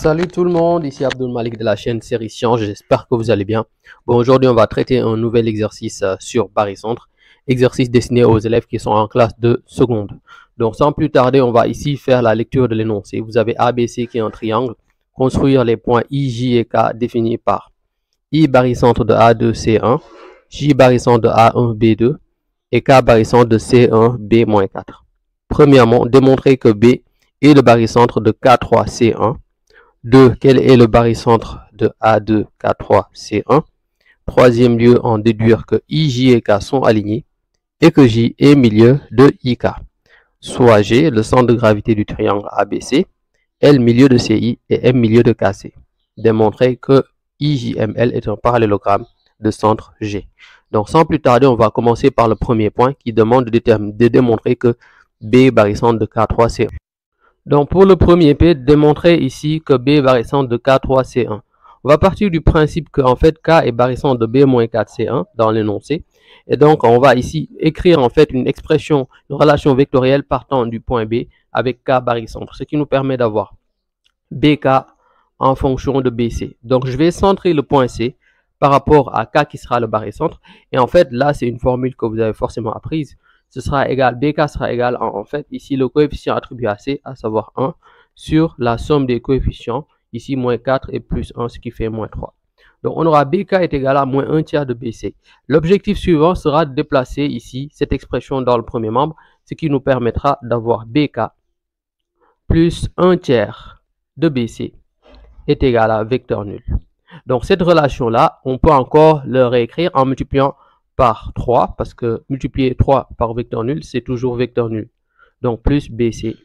Salut tout le monde, ici Abdul Malik de la chaîne Série Sciences, j'espère que vous allez bien. Bon, aujourd'hui on va traiter un nouvel exercice sur barycentre, exercice destiné aux élèves qui sont en classe de seconde. Donc sans plus tarder, on va ici faire la lecture de l'énoncé. Vous avez ABC qui est un triangle, construire les points I, J et K définis par I barycentre de A2, C1, J barycentre de A1, B2 et K barycentre de C1, B-4. Premièrement, démontrer que B est le barycentre de K3, C1. 2. Quel est le barycentre de A2, K3, C1? Troisième lieu, en déduire que I, J et K sont alignés et que J est milieu de IK. Soit G, le centre de gravité du triangle ABC, L milieu de CI et M milieu de KC. Démontrer que IJML est un parallélogramme de centre G. Donc sans plus tarder, on va commencer par le premier point qui demande de démontrer que B est barycentre de K3, C1. Donc, pour le premier P, démontrer ici que B est barycentre de K3C1. On va partir du principe que, en fait, K est barycentre de B-4C1 dans l'énoncé. Et donc, on va ici écrire, en fait, une expression, une relation vectorielle partant du point B avec K barycentre, ce qui nous permet d'avoir BK en fonction de BC. Donc, je vais centrer le point C par rapport à K qui sera le barycentre. Et en fait, là, c'est une formule que vous avez forcément apprise. Ce sera égal, BK sera égal en fait, ici, le coefficient attribué à C, à savoir 1, sur la somme des coefficients, ici, moins 4 et plus 1, ce qui fait moins 3. Donc, on aura BK est égal à moins 1 tiers de BC. L'objectif suivant sera de déplacer ici cette expression dans le premier membre, ce qui nous permettra d'avoir BK plus 1 tiers de BC est égal à vecteur nul. Donc, cette relation-là, on peut encore le réécrire en multipliant par 3, parce que multiplier 3 par vecteur nul, c'est toujours vecteur nul. Donc, plus BC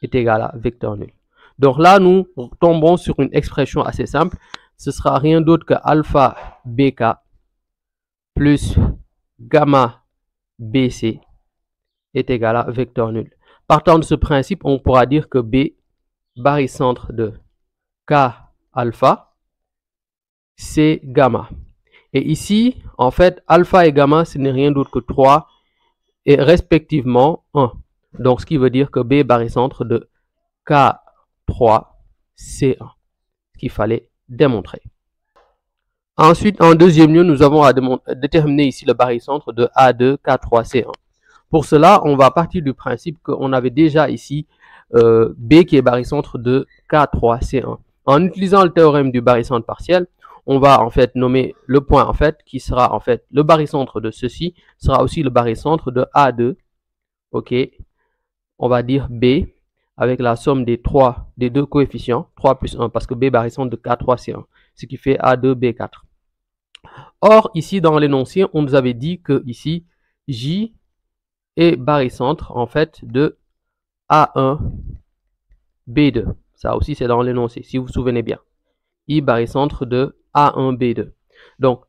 est égal à vecteur nul. Donc là, nous tombons sur une expression assez simple. Ce sera rien d'autre que alpha BK plus gamma BC est égal à vecteur nul. Partant de ce principe, on pourra dire que B, barycentre de K alpha, c'est gamma. Et ici, en fait, alpha et gamma, ce n'est rien d'autre que 3 et respectivement 1. Donc, ce qui veut dire que B est barycentre de K3, C1. Ce qu'il fallait démontrer. Ensuite, en deuxième lieu, nous avons à déterminer ici le barycentre de A2, K3, C1. Pour cela, on va partir du principe qu'on avait déjà ici B qui est barycentre de K3, C1. En utilisant le théorème du barycentre partiel, on va en fait nommer le point en fait qui sera en fait le barycentre de ceci sera aussi le barycentre de A2. Ok, on va dire B avec la somme des deux coefficients 3 plus 1 parce que B est barycentre de K3 C1, ce qui fait A2 B4. Or ici dans l'énoncé on nous avait dit que ici J est barycentre en fait de A1 B2. Ça aussi c'est dans l'énoncé si vous vous souvenez bien. I barycentre de A1 B2. Donc,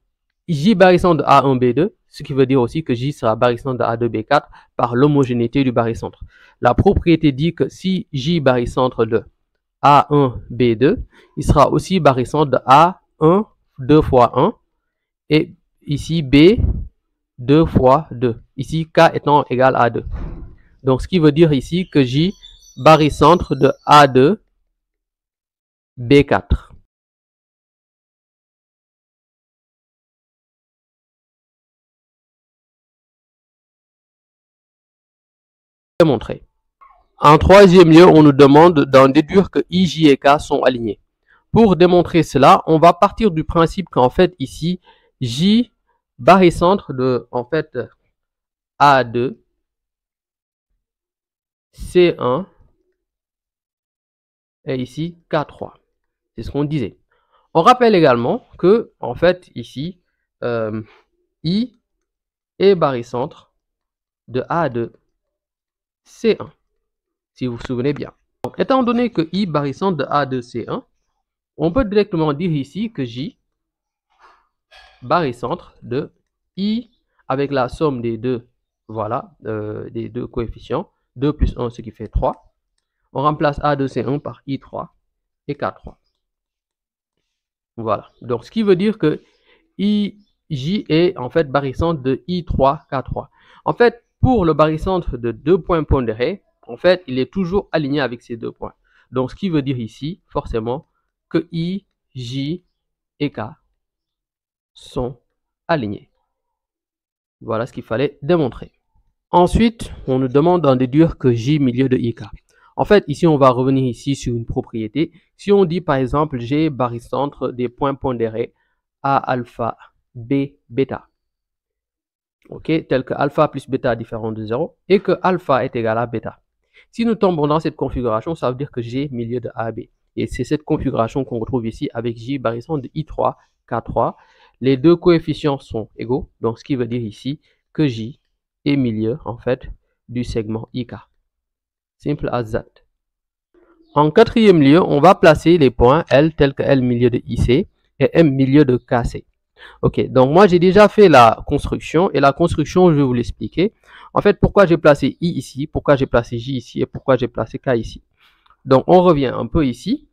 J barycentre de A1 B2, ce qui veut dire aussi que J sera barycentre de A2 B4 par l'homogénéité du barycentre. La propriété dit que si J barycentre de A1 B2, il sera aussi barycentre de A1 2 fois 1 et ici B 2 fois 2. Ici K étant égal à 2. Donc, ce qui veut dire ici que J barycentre de A2 B4. Démontrer. En troisième lieu, on nous demande d'en déduire que I, J et K sont alignés. Pour démontrer cela, on va partir du principe qu'en fait ici, J barycentre de en fait A2, C1 et ici K3. C'est ce qu'on disait. On rappelle également que en fait ici, I est barycentre de A2, C1. Si vous vous souvenez bien. Donc, étant donné que I barycentre de A2, C1, on peut directement dire ici que J barycentre de I avec la somme des deux, voilà, des deux coefficients, 2 plus 1, ce qui fait 3. On remplace A2, C1 par I3 et K3. Voilà. Donc, ce qui veut dire que J est en fait barycentre de I3, K3. En fait, pour le barycentre de deux points pondérés, en fait, il est toujours aligné avec ces deux points. Donc, ce qui veut dire ici, forcément, que I, J et K sont alignés. Voilà ce qu'il fallait démontrer. Ensuite, on nous demande d'en déduire que J milieu de IK. En fait, ici, on va revenir ici sur une propriété. Si on dit, par exemple, G barycentre des points pondérés A alpha, B bêta, ok, tel que alpha plus bêta différent de 0, et que alpha est égal à bêta. Si nous tombons dans cette configuration, ça veut dire que G milieu de AB. Et c'est cette configuration qu'on retrouve ici avec J barycentre de I3, K3. Les deux coefficients sont égaux, donc ce qui veut dire ici que J est milieu, en fait, du segment IK. Simple as that. En quatrième lieu, on va placer les points L tels que L milieu de IC et M milieu de KC. Ok, donc moi j'ai déjà fait la construction et la construction, je vais vous l'expliquer. En fait, pourquoi j'ai placé I ici, pourquoi j'ai placé J ici et pourquoi j'ai placé K ici. Donc on revient un peu ici.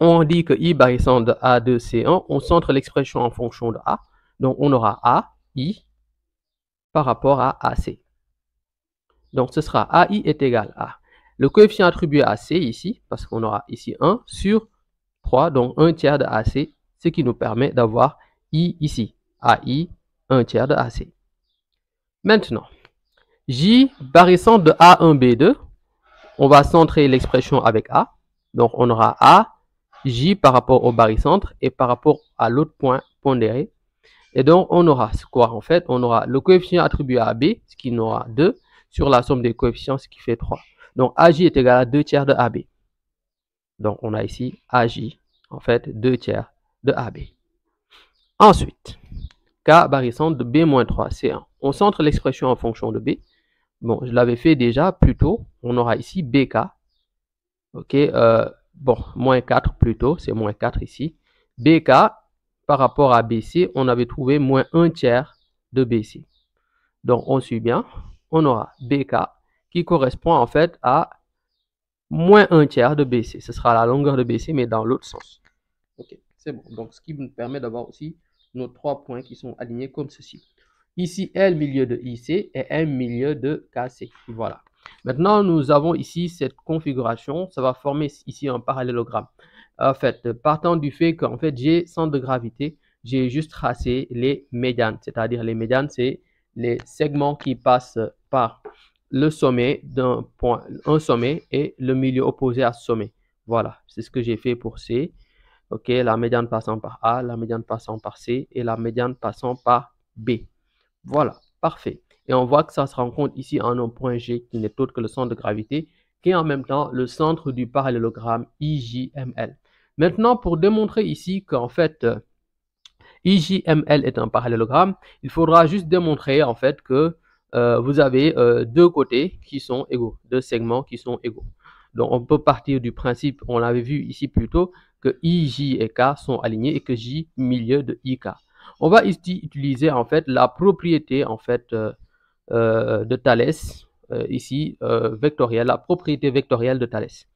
On dit que I barycentre de A2, C1, on centre l'expression en fonction de A. Donc on aura A, I par rapport à AC. Donc ce sera AI est égal à le coefficient attribué à C ici, parce qu'on aura ici 1 sur 3, donc 1 tiers de AC, ce qui nous permet d'avoir I ici, AI 1 tiers de AC. Maintenant, J barycentre de A1, B2, on va centrer l'expression avec A, donc on aura A, J par rapport au barycentre et par rapport à l'autre point pondéré. Et donc on aura quoi en fait? On aura le coefficient attribué à B, ce qui nous aura 2, sur la somme des coefficients, ce qui fait 3. Donc AJ est égal à 2 tiers de AB. Donc on a ici AJ, en fait, 2 tiers de AB. Ensuite, K barycentre de B-3, C1. On centre l'expression en fonction de B. Bon, je l'avais fait déjà plus tôt. On aura ici BK. Ok, bon, moins 4 plutôt, c'est moins 4 ici. BK, par rapport à BC, on avait trouvé moins 1 tiers de BC. Donc, on suit bien. On aura BK qui correspond en fait à moins 1 tiers de BC. Ce sera la longueur de BC, mais dans l'autre sens. Ok, c'est bon. Donc, ce qui nous permet d'avoir aussi nos 3 points qui sont alignés comme ceci. Ici, L milieu de IC et M milieu de KC. Voilà. Maintenant, nous avons ici cette configuration. Ça va former ici un parallélogramme. En fait, partant du fait qu'en fait, j'ai centre de gravité, j'ai juste tracé les médianes. C'est-à-dire les médianes, c'est les segments qui passent par le sommet d'un point, un sommet et le milieu opposé à ce sommet. Voilà, c'est ce que j'ai fait pour C. Ok, la médiane passant par A, la médiane passant par C et la médiane passant par B. Voilà, parfait. Et on voit que ça se rencontre ici en un point G qui n'est autre que le centre de gravité, qui est en même temps le centre du parallélogramme IJML. Maintenant, pour démontrer ici qu'en fait, IJML est un parallélogramme, il faudra juste démontrer en fait que vous avez deux côtés qui sont égaux, deux segments qui sont égaux. Donc, on peut partir du principe, on l'avait vu ici plus tôt, que IJ et K sont alignés et que J milieu de IK. On va ici utiliser en fait la propriété en fait de Thalès, ici vectorielle, la propriété vectorielle de Thalès.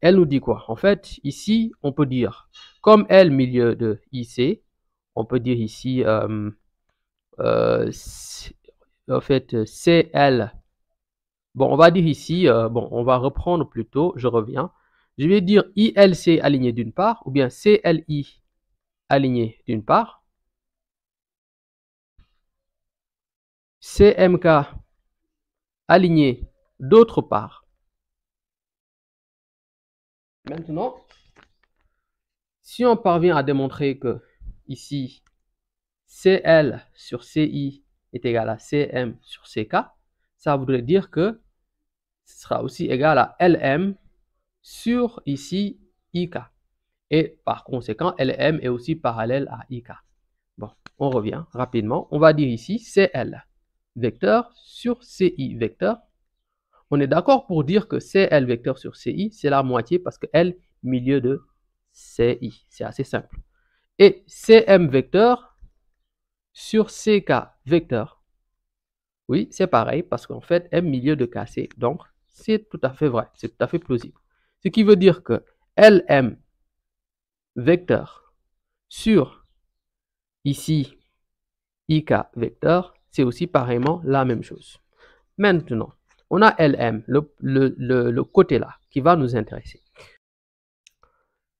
Elle nous dit quoi? En fait, ici, on peut dire, comme L milieu de IC, on peut dire ici, en fait, CL. Bon, on va dire ici, bon, on va reprendre plutôt, je reviens. Je vais dire ILC aligné d'une part, ou bien CLI aligné d'une part. CMK aligné d'autre part. Maintenant, si on parvient à démontrer que ici, CL sur CI est égal à CM sur CK, ça voudrait dire que ce sera aussi égal à LM sur ici IK. Et par conséquent, LM est aussi parallèle à IK. Bon, on revient rapidement. On va dire ici CL vecteur sur CI vecteur. On est d'accord pour dire que CL vecteur sur CI, c'est la moitié parce que L milieu de CI. C'est assez simple. Et CM vecteur sur CK vecteur. Oui, c'est pareil parce qu'en fait, M milieu de KC. Donc, c'est tout à fait vrai. C'est tout à fait plausible. Ce qui veut dire que LM vecteur sur ici IK vecteur, c'est aussi pareillement la même chose. Maintenant, on a LM, le côté là, qui va nous intéresser.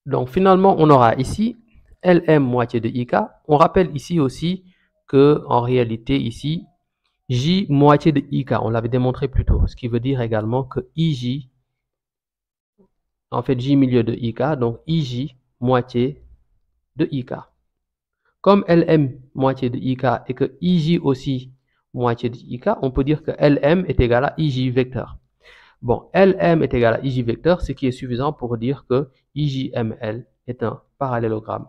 Donc finalement, on aura ici LM moitié de IK. On rappelle ici aussi que en réalité ici, J moitié de IK, on l'avait démontré plus tôt, ce qui veut dire également que IJ, en fait J milieu de IK, donc IJ moitié de IK. Comme LM moitié de IK et que IJ aussi moitié de IK, on peut dire que LM est égal à IJ vecteur. Bon, LM est égal à IJ vecteur, ce qui est suffisant pour dire que IJML est un parallélogramme.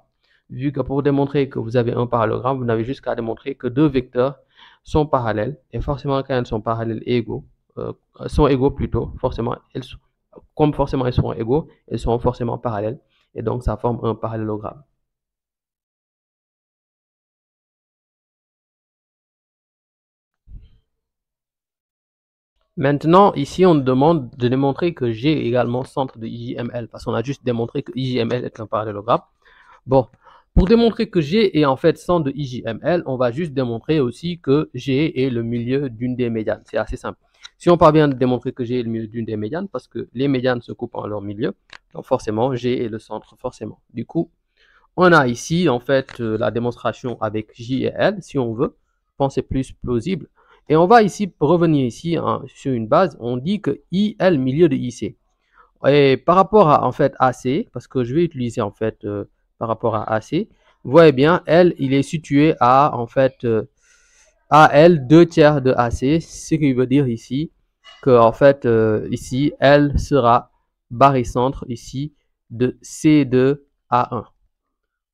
Vu que pour démontrer que vous avez un parallélogramme, vous n'avez juste qu'à démontrer que deux vecteurs sont parallèles, et forcément quand ils sont parallèles et égaux, sont égaux plutôt, forcément, comme forcément ils sont égaux, ils sont forcément parallèles, et donc ça forme un parallélogramme. Maintenant, ici, on nous demande de démontrer que G est également centre de IJML, parce qu'on a juste démontré que IJML est un parallélogramme. Bon, pour démontrer que G est en fait centre de IJML, on va juste démontrer aussi que G est le milieu d'une des médianes. C'est assez simple. Si on parvient de démontrer que G est le milieu d'une des médianes, parce que les médianes se coupent en leur milieu, donc forcément, G est le centre, forcément. Du coup, on a ici, en fait, la démonstration avec J et L, si on veut. Je pense que c'est plus plausible. Et on va ici revenir ici sur une base. On dit que IL milieu de IC. Et par rapport à en fait AC, parce que je vais utiliser en fait par rapport à AC, vous voyez bien, L il est situé à en fait AL 2 tiers de AC, ce qui veut dire ici que en fait ici L sera barycentre ici de C2 à 1.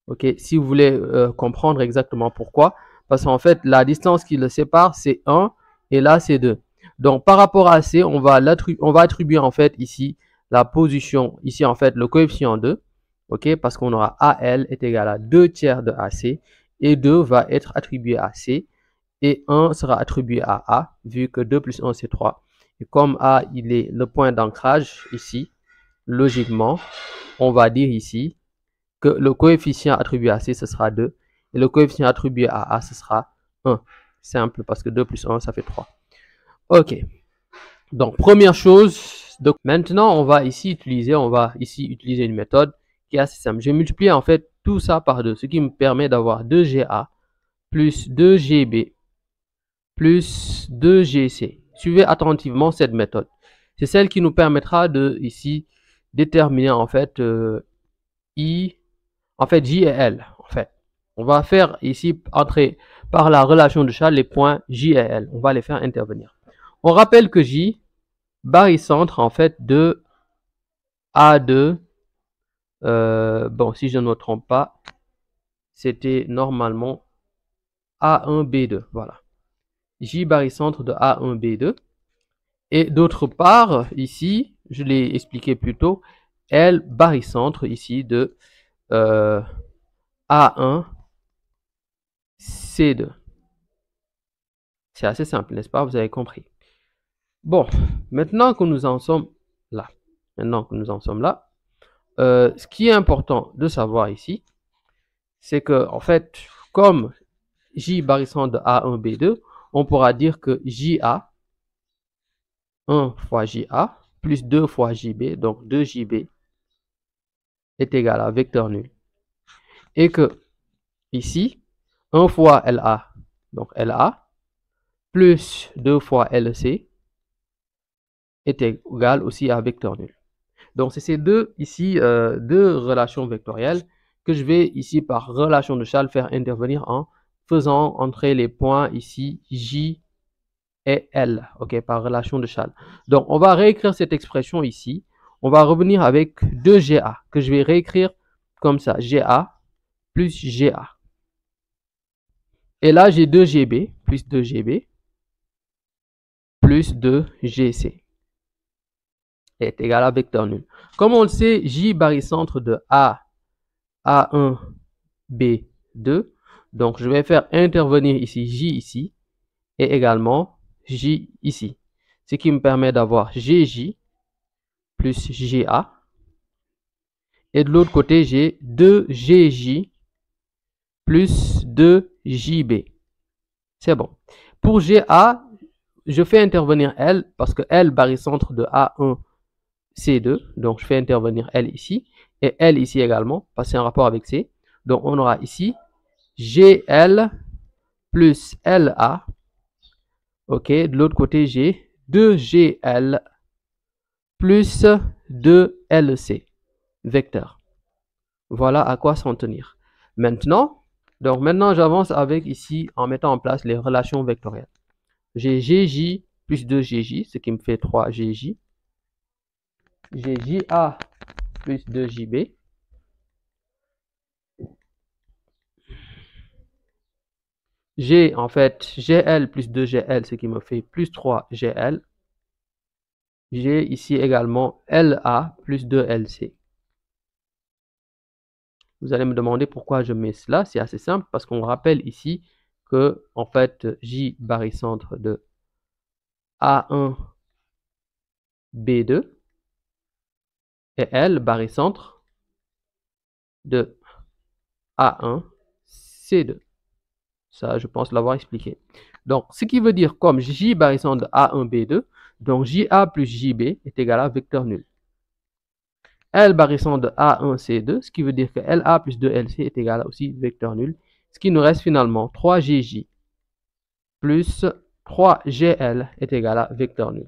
Ok, si vous voulez comprendre exactement pourquoi, parce qu'en fait la distance qui le sépare c'est 1 et là c'est 2. Donc par rapport à C, on va attribuer en fait ici la position, ici en fait le coefficient 2, ok, parce qu'on aura AL est égal à 2 tiers de AC et 2 va être attribué à C et 1 sera attribué à A vu que 2 plus 1 c'est 3. Et comme A il est le point d'ancrage ici, logiquement on va dire ici que le coefficient attribué à C, ce sera 2. Et le coefficient attribué à A, ce sera 1. Simple, parce que 2 plus 1, ça fait 3. Ok. Donc, première chose. Donc, maintenant, on va ici utiliser une méthode qui est assez simple. Je vais multiplier en fait tout ça par 2, ce qui me permet d'avoir 2GA plus 2GB plus 2GC. Suivez attentivement cette méthode. C'est celle qui nous permettra de ici déterminer en fait J et L. En fait, on va faire ici entrer par la relation de Charles les points J et L. On va les faire intervenir. On rappelle que J barycentre en fait de A2. Bon, si je ne me trompe pas, c'était normalement A1B2. Voilà. J barycentre de A1B2. Et d'autre part, ici, je l'ai expliqué plus tôt, L barycentre ici de A1 C2. C'est assez simple, n'est-ce pas? Vous avez compris. Bon, maintenant que nous en sommes là, ce qui est important de savoir ici, c'est que, en fait, comme J barycentre de A1, B2, on pourra dire que JA, 1 fois JA, plus 2 fois JB, donc 2JB, est égal à vecteur nul. Et que, ici, 1 fois LA, donc LA, plus 2 fois LC, est égal aussi à vecteur nul. Donc, c'est ces deux relations vectorielles que je vais ici par relation de Charles faire intervenir en faisant entrer les points ici J et L, ok, par relation de Charles. Donc, on va réécrire cette expression ici. On va revenir avec 2GA que je vais réécrire comme ça, GA plus GA. Et là, j'ai 2GB plus 2GB plus 2GC est égal à vecteur nul. Comme on le sait, J barycentre de A1, B2. Donc, je vais faire intervenir ici J ici et également J ici. Ce qui me permet d'avoir GJ plus GA. Et de l'autre côté, j'ai 2GJ plus 2JB. C'est bon. Pour GA, je fais intervenir L parce que L barycentre de A1, C2. Donc, je fais intervenir L ici. et L ici également, parce que c'est un rapport avec C. Donc, on aura ici GL plus LA. OK, de l'autre côté, j'ai 2GL plus 2LC, vecteur. Voilà à quoi s'en tenir. Maintenant, j'avance avec ici en mettant en place les relations vectorielles. J'ai GJ plus 2GJ, ce qui me fait 3GJ. J'ai JA plus 2JB. J'ai en fait GL plus 2GL, ce qui me fait plus 3GL. J'ai ici également LA plus 2LC. Vous allez me demander pourquoi je mets cela. C'est assez simple parce qu'on rappelle ici que en fait J barycentre de A1 B2 et L barycentre de A1 C2. Ça, je pense l'avoir expliqué. Donc, ce qui veut dire comme J barycentre de A1 B2, donc JA plus JB est égal à vecteur nul. L barycentre de A1 C2, ce qui veut dire que LA plus 2LC est égal à aussi vecteur nul. Ce qui nous reste finalement 3GJ plus 3GL est égal à vecteur nul.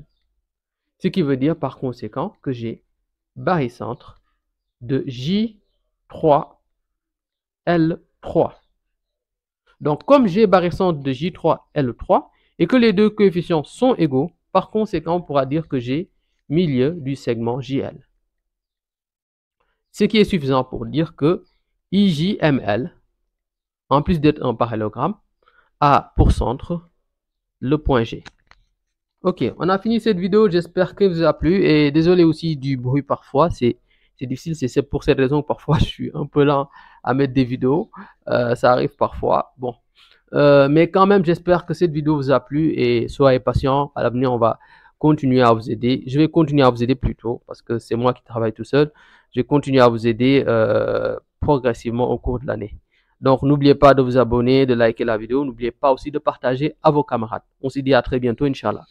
Ce qui veut dire par conséquent que j'ai barycentre de J3 L3. Donc comme j'ai barycentre de J3 L3 et que les deux coefficients sont égaux, par conséquent on pourra dire que j'ai milieu du segment JL. Ce qui est suffisant pour dire que IJML, en plus d'être un parallélogramme, a pour centre le point G. Ok, on a fini cette vidéo, j'espère que vous a plu et désolé aussi du bruit parfois, c'est difficile, c'est pour cette raison que parfois je suis un peu lent à mettre des vidéos, ça arrive parfois, bon. Mais quand même, j'espère que cette vidéo vous a plu et soyez patient, à l'avenir on va continuer à vous aider, je vais continuer à vous aider plutôt parce que c'est moi qui travaille tout seul, je vais continuer à vous aider progressivement au cours de l'année. Donc, n'oubliez pas de vous abonner, de liker la vidéo. N'oubliez pas aussi de partager à vos camarades. On se dit à très bientôt, Inch'Allah.